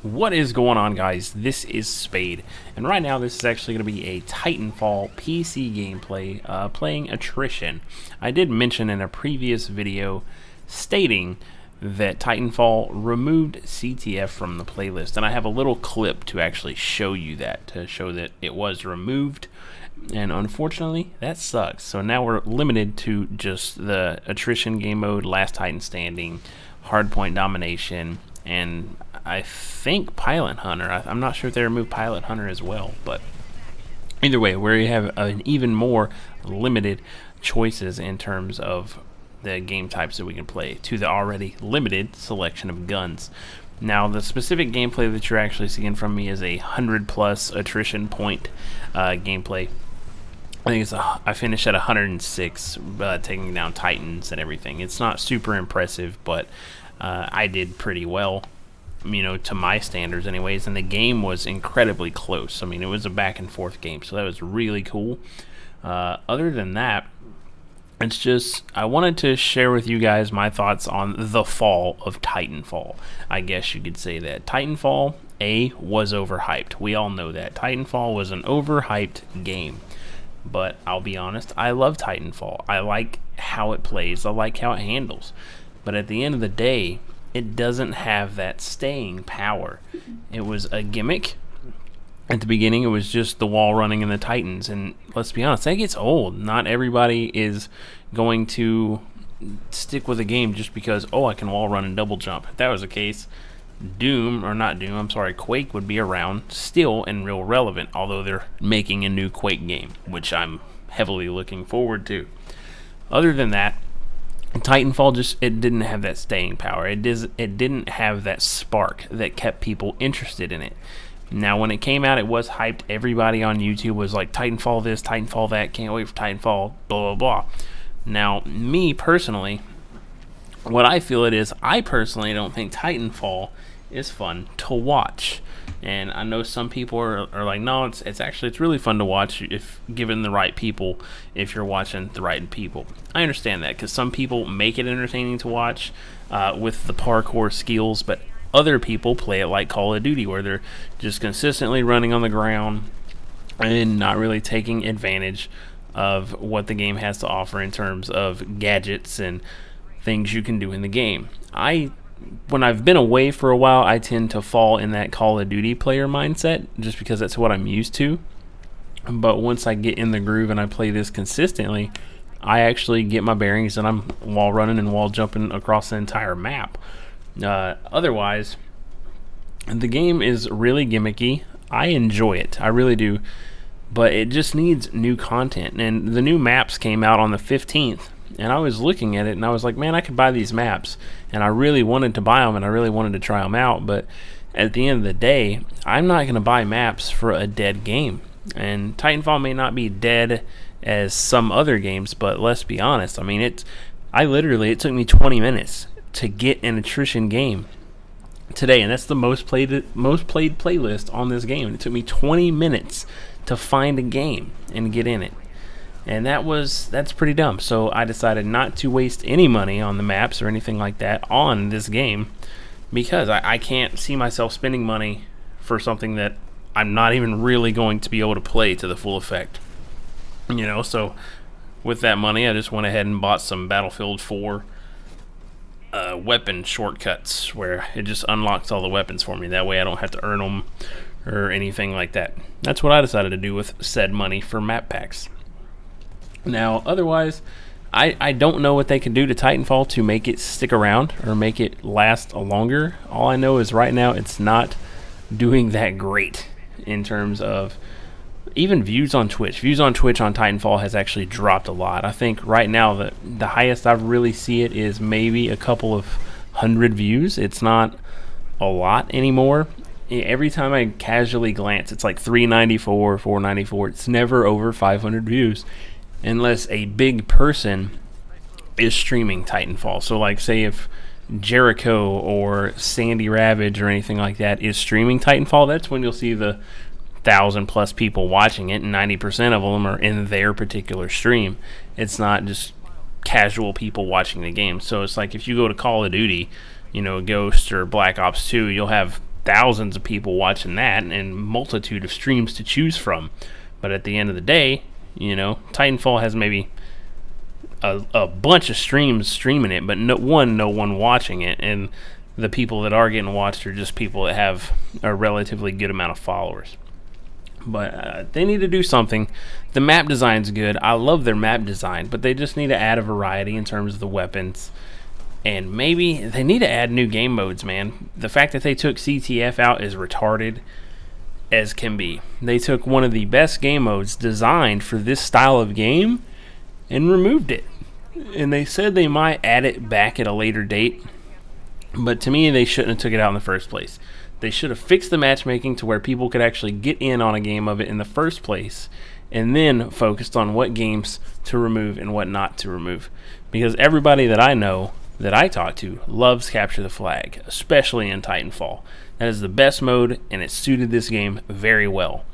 What is going on, guys? This is Spade, and right now this is actually going to be a Titanfall PC gameplay playing Attrition. I did mention in a previous video stating that Titanfall removed CTF from the playlist, and I have a little clip to actually show you that, to show that it was removed, and unfortunately that sucks. So now we're limited to just the Attrition game mode, Last Titan Standing, Hardpoint Domination, and I think Pilot Hunter. I'm not sure if they removed Pilot Hunter as well, but either way, we have an even more limited choices in terms of the game types that we can play to the already limited selection of guns. Now, the specific gameplay that you're actually seeing from me is a 100+ attrition point gameplay. I think I finished at 106, taking down Titans and everything. It's not super impressive, but I did pretty well, you know, to my standards anyways, and the game was incredibly close. I mean, it was a back and forth game, so that was really cool. Other than that, it's just, I wanted to share with you guys my thoughts on the fall of Titanfall. I guess you could say that. Titanfall, was overhyped. We all know that. Titanfall was an overhyped game. But I'll be honest, I love Titanfall. I like how it plays. I like how it handles. But at the end of the day, it doesn't have that staying power. It was a gimmick. At the beginning, it was just the wall running and the Titans. And let's be honest, that gets old. Not everybody is going to stick with a game just because, oh, I can wall run and double jump. If that was the case, Quake would be around still and real relevant, although they're making a new Quake game, which I'm heavily looking forward to. Other than that, Titanfall it didn't have that staying power. It didn't have that spark that kept people interested in it. Now, when it came out, it was hyped. Everybody on YouTube was like, Titanfall this, Titanfall that, can't wait for Titanfall, blah, blah, blah. Now, me personally, what I feel it is, I personally don't think Titanfall is fun to watch. And I know some people are like, no, it's really fun to watch if given the right people, if you're watching the right people. I understand that, because some people make it entertaining to watch with the parkour skills, but other people play it like Call of Duty, where they're just consistently running on the ground and not really taking advantage of what the game has to offer in terms of gadgets and things you can do in the game. When I've been away for a while, I tend to fall in that Call of Duty player mindset just because that's what I'm used to. But once I get in the groove and I play this consistently, I actually get my bearings and I'm wall running and wall jumping across the entire map. Otherwise, the game is really gimmicky. I enjoy it. I really do. But it just needs new content. And the new maps came out on the 15th. And I was looking at it and I was like, man, I could buy these maps. And I really wanted to buy them and I really wanted to try them out. But at the end of the day, I'm not going to buy maps for a dead game. And Titanfall may not be dead as some other games, but let's be honest. I mean, it took me 20 minutes to get an attrition game today. And that's the most played playlist on this game. It took me 20 minutes to find a game and get in it. And that's pretty dumb. So I decided not to waste any money on the maps or anything like that on this game, because I can't see myself spending money for something that I'm not even really going to be able to play to the full effect. You know, so with that money, I just went ahead and bought some Battlefield 4 weapon shortcuts, where it just unlocks all the weapons for me. That way I don't have to earn them or anything like that. That's what I decided to do with said money for map packs. Now, otherwise, I don't know what they can do to Titanfall to make it stick around or make it last longer. All I know is right now it's not doing that great in terms of even views on Twitch. Views on Twitch on Titanfall has actually dropped a lot. I think right now the highest I really see it is maybe a couple of 100 views. It's not a lot anymore. Every time I casually glance, it's like 394, 494. It's never over 500 views. Unless a big person is streaming Titanfall. So like, say if Jericho or Sandy Ravage or anything like that is streaming Titanfall, that's when you'll see the 1,000+ people watching it, and 90% of them are in their particular stream. It's not just casual people watching the game. So it's like if you go to Call of Duty, you know, Ghost or Black Ops 2, you'll have thousands of people watching that and multitude of streams to choose from. But at the end of the day, you know, Titanfall has maybe a bunch of streams streaming it, but no one watching it, and the people that are getting watched are just people that have a relatively good amount of followers. But they need to do something. The map design's good. I love their map design, but they just need to add a variety in terms of the weapons. And maybe they need to add new game modes, man. The fact that they took CTF out is retarded as can be. They took one of the best game modes designed for this style of game and removed it. And they said they might add it back at a later date, but to me, they shouldn't have took it out in the first place. They should have fixed the matchmaking to where people could actually get in on a game of it in the first place, and then focused on what games to remove and what not to remove. Because everybody that I know, that I talk to, loves Capture the Flag, especially in Titanfall. That is the best mode, and it suited this game very well.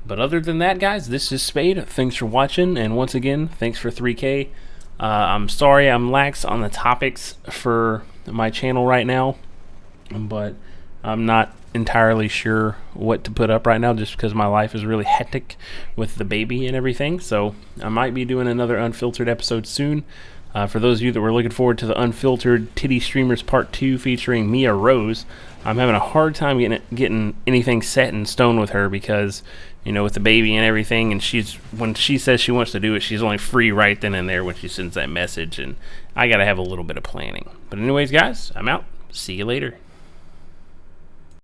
But other than that, guys, this is Spade. Thanks for watching, and once again, thanks for 3K. I'm sorry I'm lax on the topics for my channel right now, but I'm not entirely sure what to put up right now just because my life is really hectic with the baby and everything. So I might be doing another unfiltered episode soon. For those of you that were looking forward to the Unfiltered Titty Streamers Part 2 featuring Mia Rose, I'm having a hard time getting anything set in stone with her because, you know, with the baby and everything, and when she says she wants to do it, she's only free right then and there when she sends that message, and I gotta have a little bit of planning. But anyways, guys, I'm out. See you later.